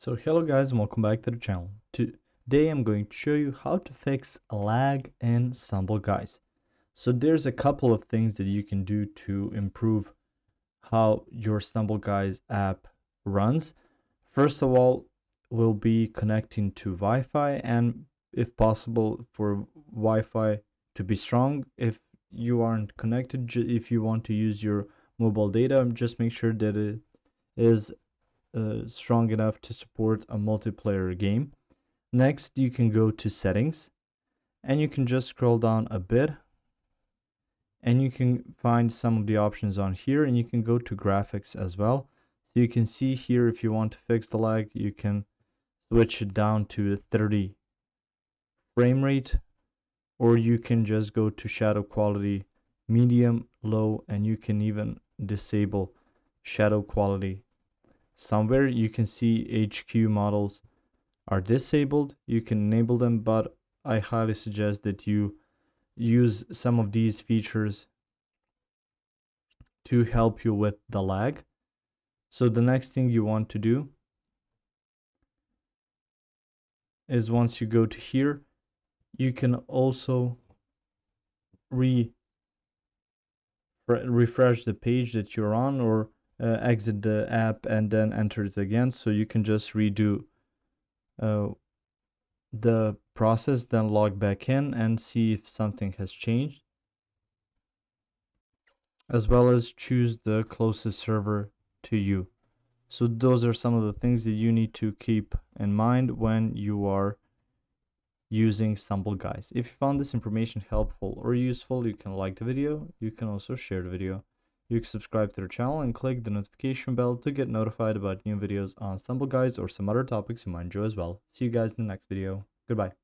So hello guys and welcome back to the channel. Today I'm going to show you how to fix lag in Stumble Guys. So there's a couple of things that you can do to improve how your Stumble Guys app runs. First of all, we'll be connecting to Wi-Fi, and if possible for Wi-Fi to be strong. If you aren't connected, if you want to use your mobile data, just make sure that it is strong enough to support a multiplayer game. Next, you can go to settings and you can just scroll down a bit and you can find some of the options on here, and you can go to graphics as well. So you can see here, if you want to fix the lag, you can switch it down to 30 frame rate, or you can just go to shadow quality medium, low, and you can even disable shadow quality. Somewhere you can see HQ models are disabled. You can enable them, but I highly suggest that you use some of these features to help you with the lag. So the next thing you want to do is, once you go to here, you can also refresh the page that you're on, or exit the app and then enter it again. So you can just redo the process, then log back in and see if something has changed, as well as choose the closest server to you. So those are some of the things that you need to keep in mind when you are using Stumble Guys. If you found this information helpful or useful, you can like the video. You can also share the video. You can subscribe to the channel and click the notification bell to get notified about new videos on Stumble Guys or some other topics you might enjoy as well. See you guys in the next video. Goodbye.